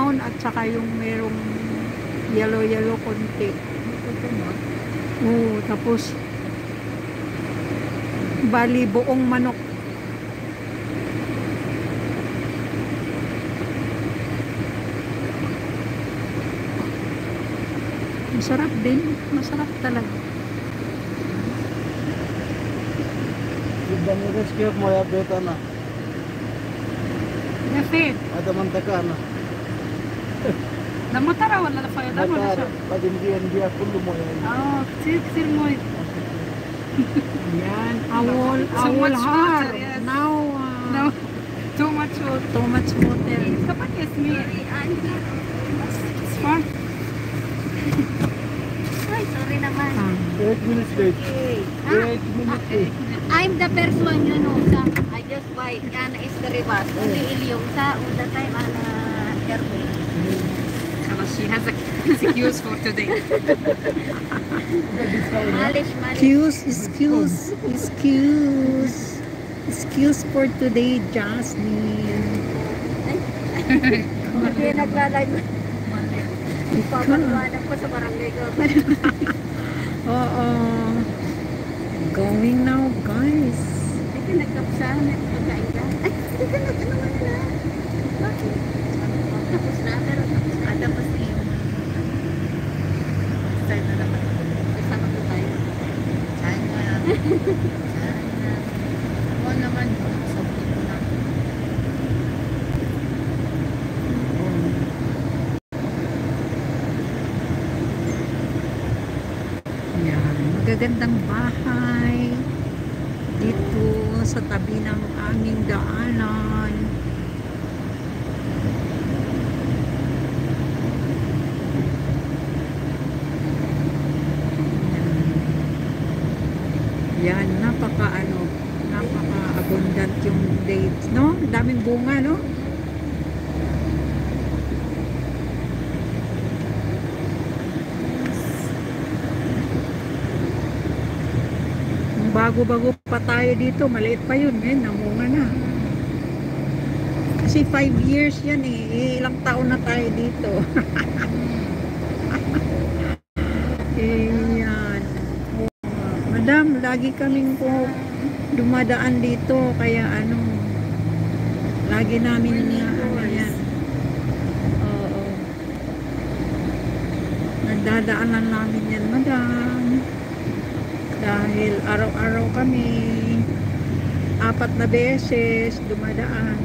brown at saka yung merong yellow konti. Oo, tapos bali buong manok. Masarap din, masarap talaga. Bangladesh के मोया बेटा ना Nafit, ada manteca ना namutara wala na fayda mo na siya. بعدين India كله مويا Oh, كتير موي. Yan, awol much har. water, yes. Now, No, too much water. too much water. Kapan yes me? It's fun. Ay, sorry naman. 8 minutes late Ah, 8 minutes late I'm the first one, you know, sa, I just buy, yan is the reverse. Uli ilyong sa, all the time, airway. She has a excuse for today. Malish, malish. Excuse for today, Jasmine. Hindi naglalay. Papaliwanag ko sa barangay ko. Oo. Going now, guys. Hindi ka nagkapsahan, nagpagkain ka. Ay, hindi ka nag-ano na. Bakit? Tapos na, pero tapos na. Tapos yung start na naman. Kasama ko tayo. China. Oo naman. Sabi ko na. Yan. Magagandang bahay. Dito sa tabi ng aming daanan. Yan, napaka abundant yung dates, no? Daming bunga, no? Nung bago-bago pa tayo dito, maliit pa yun, ngayon namunga na. Kasi 5 years yan ilang taon na tayo dito. Yan. Madam, lagi kaming dumadaan dito, kaya lagi namin yan. Oo. Nagdadaanan namin yan, madam. Dahil araw-araw kami, 4 na beses dumadaan.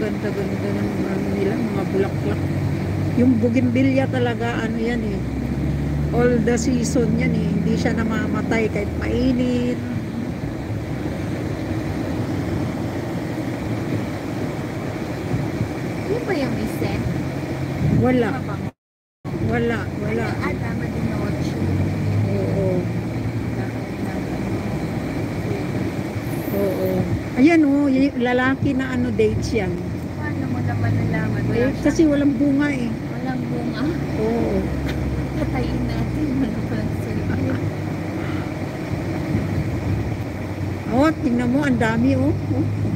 Ganda-ganda ng nila, mga bulaklak. Yung bougainvillea talaga, yan all the season yan hindi siya namamatay kahit mainit. Hindi ba yung isen? Wala. Mabango. Wala. Tama din noche. Oo. Oo. Ayan yung lalaki na dates yan. Paano mo naman nalaman? Wala siya. Kasi walang bunga Walang bunga. Oo. Patayin natin. Wala palang silbi. Tingnan mo, ang dami ang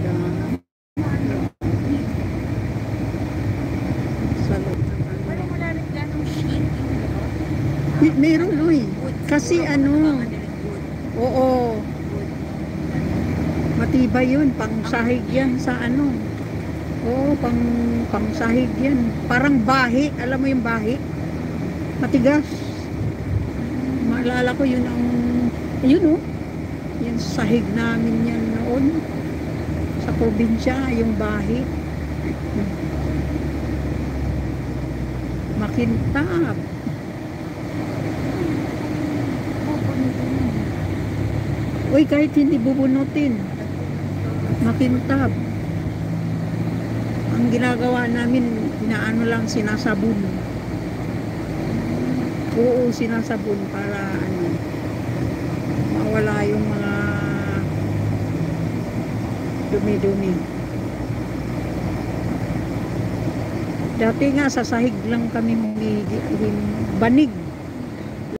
dami. Salot ng Parang wala rin ganong sheet. Meron kasi oo. Matibay yun, pang sahig yan sa Oo, pang sahig yan. Parang bahi, alam mo yung bahi? Matigas. Maalala ko yun ayun yung sahig namin yan noon. Sa probinsya, yung bahi. Makintab. Uy, kahit hindi bubunutin. Makintab. Ang ginagawa namin, inaano lang, sinasabon. Oo, sinasabon para mawala yung mga dumi-dumi. Dati nga sa sahig lang kami banig.